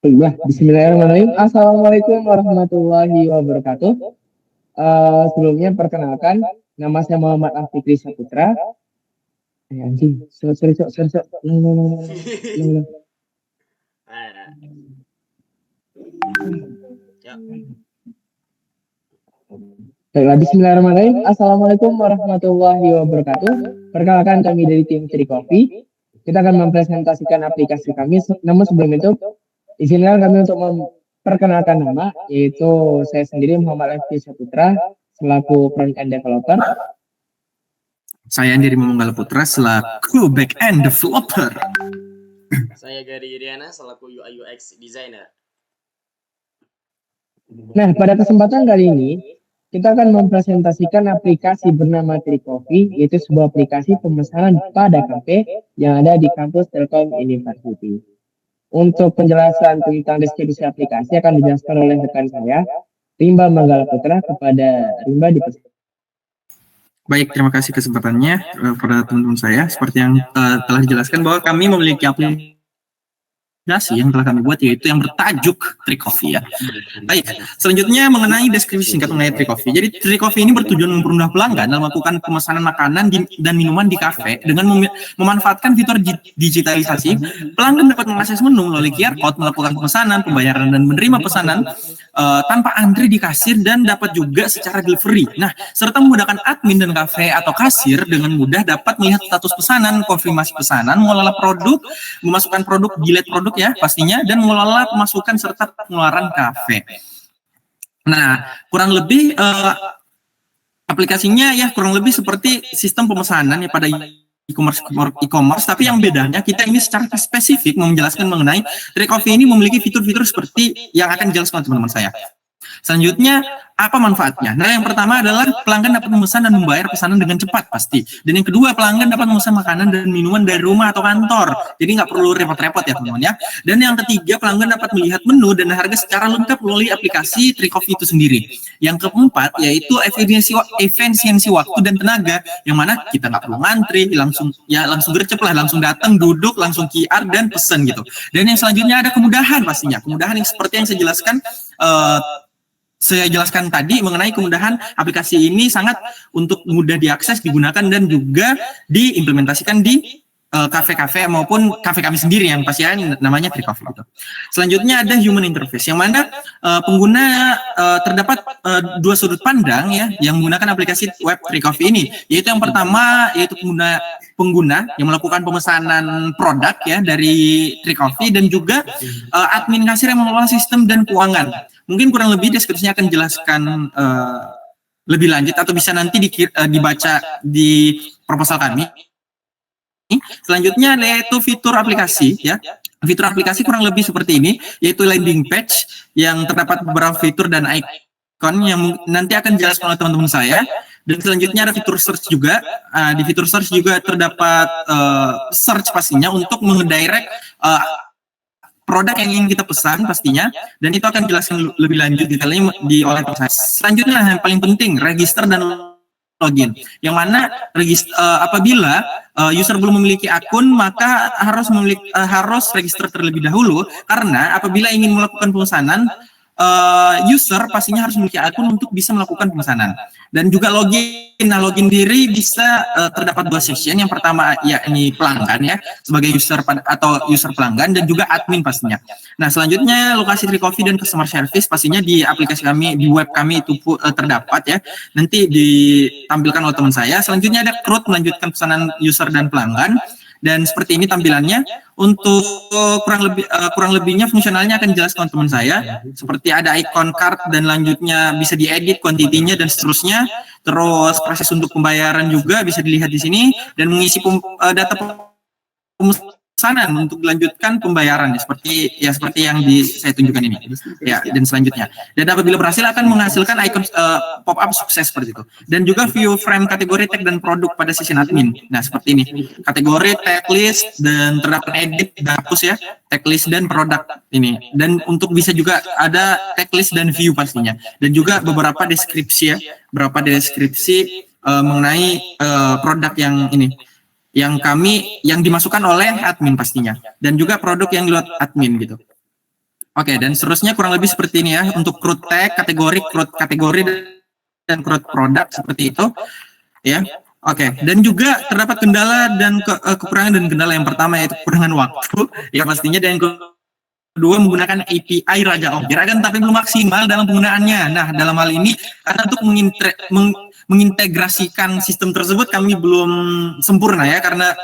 Bismillahirrahmanirrahim. Assalamualaikum warahmatullahi wabarakatuh. Sebelumnya perkenalkan, nama saya Muhammad Afikri Saputra. Anjing, sorry. Baiklah, Bismillahirrahmanirrahim. Assalamualaikum warahmatullahi wabarakatuh. Perkenalkan kami dari tim Trikopi. Kita akan mempresentasikan aplikasi kami. Namun sebelum itu, izinkan kami untuk memperkenalkan nama, yaitu saya sendiri Muhammad Afikri Saputra selaku front end developer. Saya Andiri Momonggal Putra selaku back end developer. Saya Gary Iriana selaku UI UX designer. Nah, pada kesempatan kali ini kita akan mempresentasikan aplikasi bernama Trikopi, yaitu sebuah aplikasi pemesanan pada kafe yang ada di kampus Telkom University. Untuk penjelasan tentang deskripsi aplikasi akan dijelaskan oleh rekan saya, Rimba Manggala Putra. Kepada Rimba dipersilakan. Baik, terima kasih kesempatannya kepada teman-teman saya. Seperti yang telah dijelaskan bahwa kami memiliki aplikasi yang telah kami buat, yaitu yang bertajuk Trikopi ya. Baik, selanjutnya mengenai deskripsi singkat mengenai Trikopi. Jadi Trikopi ini bertujuan mempermudah pelanggan dalam melakukan pemesanan makanan dan minuman di kafe dengan memanfaatkan fitur digitalisasi. Pelanggan dapat mengakses menu melalui QR code, melakukan pemesanan, pembayaran dan menerima pesanan tanpa antri di kasir, dan dapat juga secara delivery. Nah, serta memudahkan admin dan kafe atau kasir dengan mudah dapat melihat status pesanan, konfirmasi pesanan, mengelola produk, memasukkan produk, delete produk ya pastinya, dan mengelola pemasukan serta pengeluaran kafe. Nah, kurang lebih aplikasinya ya kurang lebih seperti sistem pemesanan ya pada e-commerce, tapi yang bedanya kita ini secara spesifik menjelaskan mengenai Trikopi ini memiliki fitur-fitur seperti yang akan dijelaskan teman-teman saya. Selanjutnya, apa manfaatnya? Nah, yang pertama adalah pelanggan dapat memesan dan membayar pesanan dengan cepat pasti. Dan yang kedua, pelanggan dapat memesan makanan dan minuman dari rumah atau kantor. Jadi nggak perlu repot-repot ya teman-teman ya. Dan yang ketiga, pelanggan dapat melihat menu dan harga secara lengkap melalui aplikasi Trikopi itu sendiri. Yang keempat, yaitu efisiensi waktu dan tenaga, yang mana kita nggak perlu ngantri, langsung gercep lah, langsung datang, duduk, langsung QR dan pesen gitu. Dan yang selanjutnya ada kemudahan pastinya. Kemudahan yang seperti yang saya jelaskan tadi mengenai kemudahan aplikasi ini sangat untuk mudah diakses, digunakan, dan juga diimplementasikan di kafe-kafe maupun kafe kami sendiri yang pastinya namanya Trikopi gitu. Selanjutnya ada human interface, yang mana pengguna terdapat dua sudut pandang ya yang menggunakan aplikasi web Trikopi ini, yaitu yang pertama yaitu pengguna yang melakukan pemesanan produk ya dari Trikopi, dan juga admin kasir yang mengelola sistem dan keuangan. Mungkin kurang lebih deskripsinya akan dijelaskan lebih lanjut atau bisa nanti dibaca di proposal kami. Selanjutnya yaitu fitur aplikasi ya. Fitur aplikasi kurang lebih seperti ini, yaitu landing page yang terdapat beberapa fitur dan icon yang nanti akan dijelaskan oleh teman-teman saya. Dan selanjutnya ada fitur search juga. Di fitur search juga terdapat search pastinya untuk mengedirect produk yang ingin kita pesan pastinya, dan itu akan dijelaskan lebih lanjut detailnya oleh teman saya. Selanjutnya yang paling penting, register dan login, yang mana apabila user belum memiliki akun maka harus register terlebih dahulu, karena apabila ingin melakukan pemesanan user pastinya harus memiliki akun untuk bisa melakukan pemesanan. Dan juga login. Nah, login diri bisa terdapat dua session. Yang pertama yakni pelanggan ya, sebagai user atau user pelanggan, dan juga admin pastinya. Nah, selanjutnya lokasi Trikopi dan customer service pastinya di aplikasi kami, di web kami itu terdapat ya. Nanti ditampilkan oleh teman saya. Selanjutnya ada CRUD, melanjutkan pesanan user dan pelanggan. Dan seperti ini tampilannya. Untuk kurang lebihnya fungsionalnya akan dijelaskan teman saya. Seperti ada icon card, dan lanjutnya bisa diedit kuantitinya dan seterusnya. Terus proses untuk pembayaran juga bisa dilihat di sini, dan mengisi data pemesanan untuk dilanjutkan pembayaran seperti yang saya tunjukkan ini ya. Dan selanjutnya, dan apabila berhasil akan menghasilkan icon pop up sukses seperti itu. Dan juga view frame kategori tag dan produk pada sesi admin. Nah, seperti ini kategori, tag list, dan terdapat edit dan hapus ya, tag list dan produk ini. Dan untuk bisa juga ada tag list dan view pastinya, dan juga beberapa deskripsi ya, mengenai produk yang ini yang dimasukkan oleh admin pastinya, dan juga produk yang lewat admin gitu. Oke, dan seterusnya kurang lebih seperti ini ya untuk crude tag, crude kategori dan crude produk seperti itu ya. Oke, dan juga terdapat kendala dan kekurangan dan kendala. Yang pertama yaitu kekurangan waktu ya pastinya, dan yang kedua menggunakan API Raja Objek kan tapi belum maksimal dalam penggunaannya. Nah, dalam hal ini karena untuk mengintegrasikan sistem tersebut kami belum sempurna ya, karena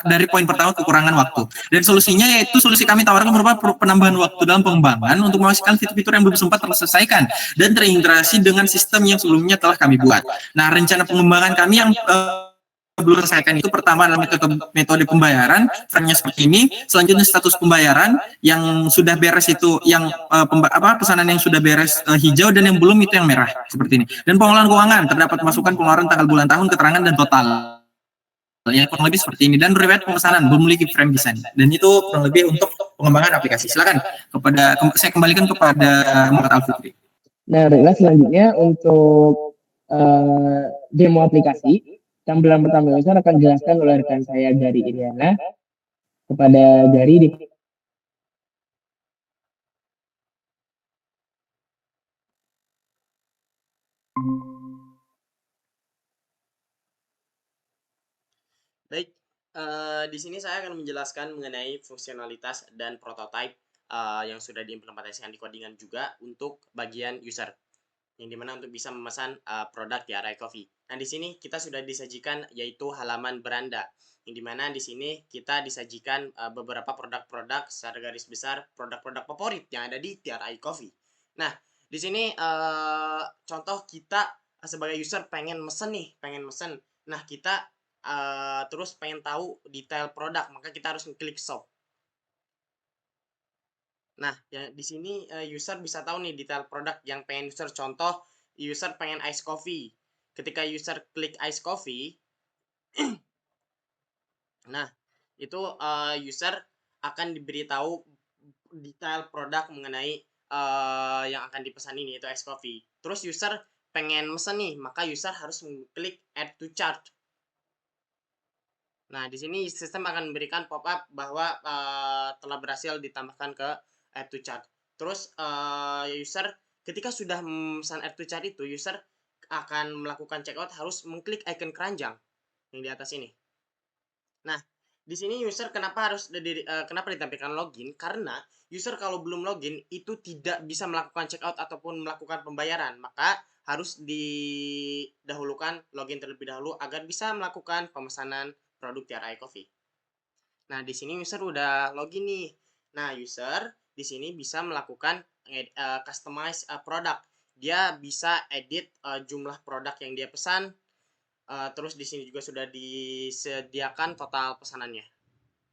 dari poin pertama kekurangan waktu. Dan solusinya yaitu solusi kami tawarkan berupa penambahan waktu dalam pengembangan untuk memastikan fitur-fitur yang belum sempat terselesaikan dan terintegrasi dengan sistem yang sebelumnya telah kami buat. Nah, rencana pengembangan kami yang belum selesaikan itu pertama adalah metode pembayaran, frame-nya seperti ini. Selanjutnya status pembayaran yang sudah beres itu yang pesanan yang sudah beres hijau, dan yang belum itu yang merah seperti ini. Dan pengolahan keuangan terdapat masukan pengeluaran tanggal bulan tahun keterangan dan total. Ya kurang lebih seperti ini, dan riwayat pemesanan belum memiliki frame design, dan itu kurang lebih untuk pengembangan aplikasi. Silakan saya kembalikan kepada Muhammad Al-Fikri. Nah, baiklah, selanjutnya untuk demo aplikasi, tampilan pertama user akan dijelaskan oleh rekan saya Gary Iriana. Kepada Gary di Baik, di sini saya akan menjelaskan mengenai fungsionalitas dan prototype yang sudah diimplementasikan di codingan juga untuk bagian user, yang dimana untuk bisa memesan produk di Arai Coffee. Nah, di sini kita sudah disajikan yaitu halaman beranda, yang dimana di sini kita disajikan beberapa produk-produk secara garis besar, produk-produk favorit yang ada di TRI Coffee. Nah, di sini contoh kita sebagai user pengen mesen. Nah, kita terus pengen tahu detail produk, maka kita harus klik shop. Nah, ya di sini user bisa tahu nih detail produk yang pengen user. Contoh, user pengen ice coffee. Ketika user klik ice coffee, nah itu user akan diberitahu detail produk mengenai yang akan dipesan ini, yaitu ice coffee. Terus user pengen mesen nih, maka user harus mengklik add to cart. Nah, di sini sistem akan memberikan pop-up bahwa telah berhasil ditambahkan ke add to cart. Terus user ketika sudah memesan add to cart itu, user akan melakukan checkout harus mengklik icon keranjang yang di atas ini. Nah, di sini user kenapa ditampilkan login? Karena user kalau belum login itu tidak bisa melakukan checkout ataupun melakukan pembayaran. Maka harus didahulukan login terlebih dahulu agar bisa melakukan pemesanan produk TRI Coffee. Nah, di sini user udah login nih. Nah, user di sini bisa melakukan customize produk. Dia bisa edit jumlah produk yang dia pesan. Terus di sini juga sudah disediakan total pesanannya.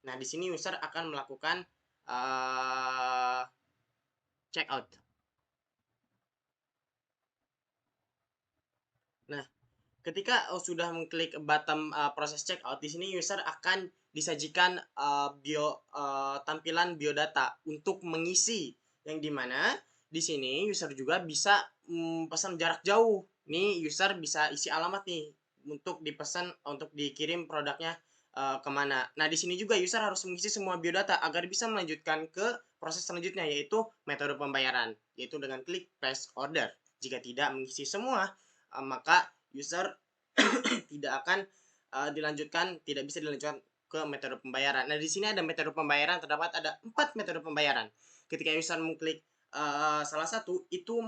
Nah, di sini user akan melakukan checkout. Nah, ketika sudah mengklik button proses checkout, di sini user akan disajikan tampilan biodata untuk mengisi, yang dimana di sini user juga bisa pesan jarak jauh. Nih user bisa isi alamat nih untuk dipesan, untuk dikirim produknya kemana. Nah, di sini juga user harus mengisi semua biodata agar bisa melanjutkan ke proses selanjutnya, yaitu metode pembayaran, yaitu dengan klik place order. Jika tidak mengisi semua, maka user tidak akan tidak bisa dilanjutkan ke metode pembayaran. Nah, di sini ada metode pembayaran, terdapat ada 4 metode pembayaran. Ketika user mengklik salah satu, itu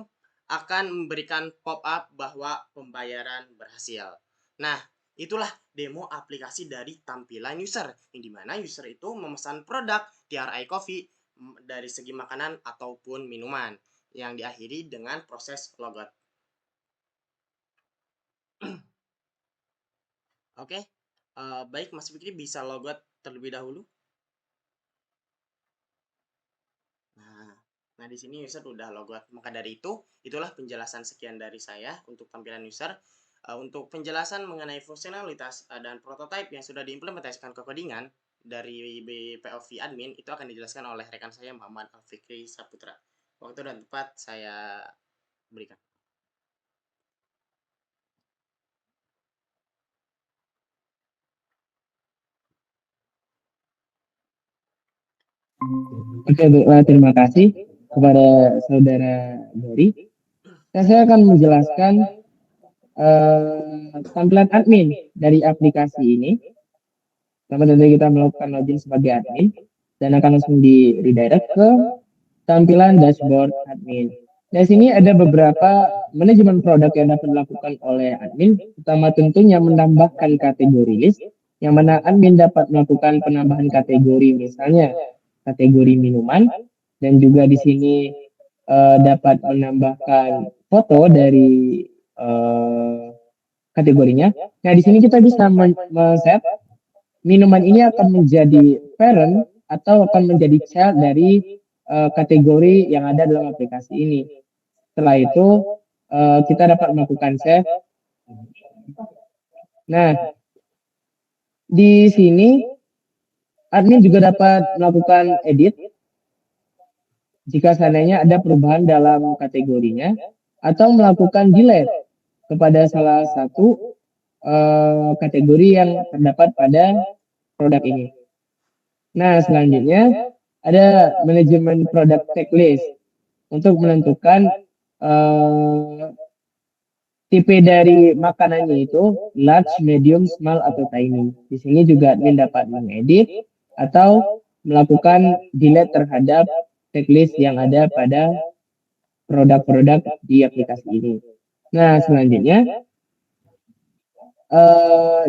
akan memberikan pop-up bahwa pembayaran berhasil. Nah, itulah demo aplikasi dari tampilan user, yang dimana user itu memesan produk TRI Coffee dari segi makanan ataupun minuman, yang diakhiri dengan proses logout. Oke, baik Mas Fikri, bisa logout terlebih dahulu. Nah, di sini user udah logout. Maka dari itu, itulah penjelasan sekian dari saya untuk tampilan user. Untuk penjelasan mengenai fungsionalitas dan prototype yang sudah diimplementasikan ke codingan dari POV admin, itu akan dijelaskan oleh rekan saya Muhammad Al-Fikri Saputra. Waktu dan tempat saya berikan. Oke, baiklah, terima kasih. kepada saudara Dori. Saya akan menjelaskan tampilan admin dari aplikasi ini. Pertama tentu kita melakukan login sebagai admin dan akan langsung di redirect ke tampilan dashboard admin. Di sini ada beberapa manajemen produk yang dapat dilakukan oleh admin. Pertama tentunya menambahkan kategori list, yang mana admin dapat melakukan penambahan kategori, misalnya kategori minuman, dan juga di sini dapat menambahkan foto dari kategorinya. Nah, di sini kita bisa men-set minuman ini akan menjadi parent atau akan menjadi child dari kategori yang ada dalam aplikasi ini. Setelah itu kita dapat melakukan save. Nah, di sini admin juga dapat melakukan edit jika seandainya ada perubahan dalam kategorinya, atau melakukan delete kepada salah satu kategori yang terdapat pada produk ini. Nah, selanjutnya ada manajemen produk checklist untuk menentukan tipe dari makanannya itu large, medium, small, atau tiny. Di sini juga admin dapat mengedit atau melakukan delete terhadap checklist yang ada pada produk-produk di aplikasi ini. Nah, selanjutnya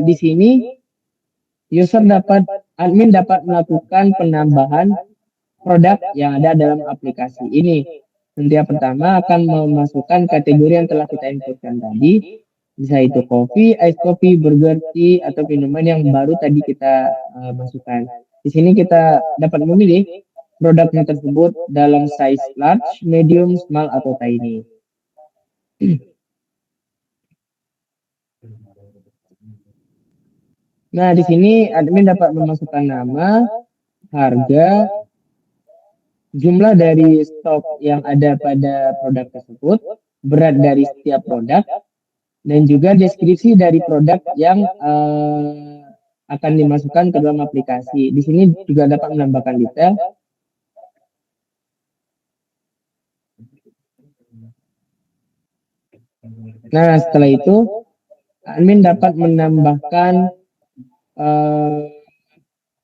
di sini admin dapat melakukan penambahan produk yang ada dalam aplikasi ini. Nanti yang pertama akan memasukkan kategori yang telah kita inputkan tadi, bisa itu kopi, ice coffee, burger, tea, atau minuman yang baru tadi kita masukkan. Di sini kita dapat memilih produknya tersebut dalam size large, medium, small, atau tiny. Nah, di sini admin dapat memasukkan nama, harga, jumlah dari stok yang ada pada produk tersebut, berat dari setiap produk, dan juga deskripsi dari produk yang akan dimasukkan ke dalam aplikasi. Di sini juga dapat menambahkan detail. Nah, setelah itu admin dapat menambahkan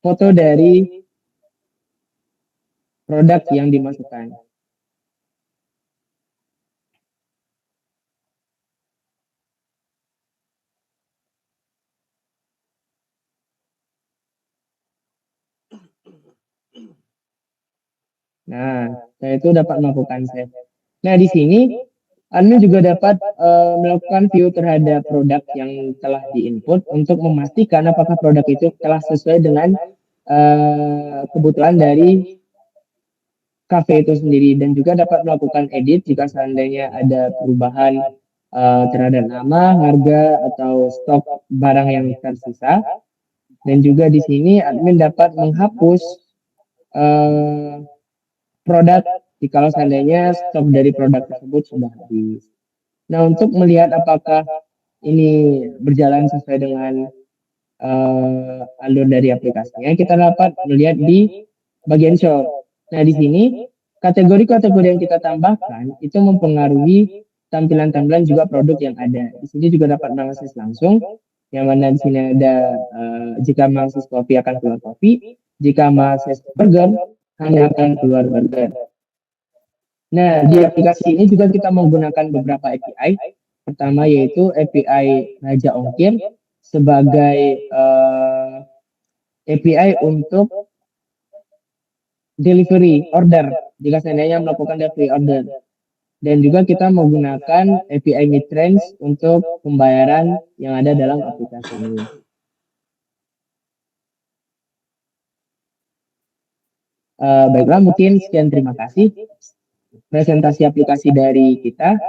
foto dari produk yang dimasukkan. Nah, saya itu dapat melakukan save. Nah, di sini admin juga dapat melakukan view terhadap produk yang telah diinput untuk memastikan apakah produk itu telah sesuai dengan kebutuhan dari kafe itu sendiri, dan juga dapat melakukan edit jika seandainya ada perubahan terhadap nama, harga, atau stok barang yang tersisa. Dan juga di sini admin dapat menghapus produk jika seandainya stok dari produk tersebut sudah habis. Nah, untuk melihat apakah ini berjalan sesuai dengan alur dari aplikasinya, kita dapat melihat di bagian shop. Nah, di sini kategori-kategori yang kita tambahkan itu mempengaruhi tampilan-tampilan juga produk yang ada. Di sini juga dapat mengakses langsung, yang mana di sini ada jika mengakses kopi akan keluar kopi, jika mengakses burger hanya akan keluar burger. Nah, di aplikasi ini juga kita menggunakan beberapa API. Pertama yaitu API Raja Ongkir sebagai API untuk delivery order jika seandainya melakukan delivery order. Dan juga kita menggunakan API Midrange untuk pembayaran yang ada dalam aplikasi ini. Baiklah, mungkin sekian, terima kasih presentasi aplikasi dari kita.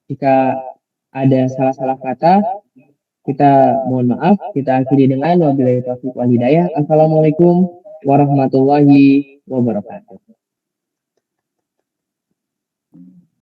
Jika ada salah-salah kata, kita mohon maaf. Kita akhiri dengan wabillahi taufiq wal hidayah. Assalamualaikum warahmatullahi wabarakatuh.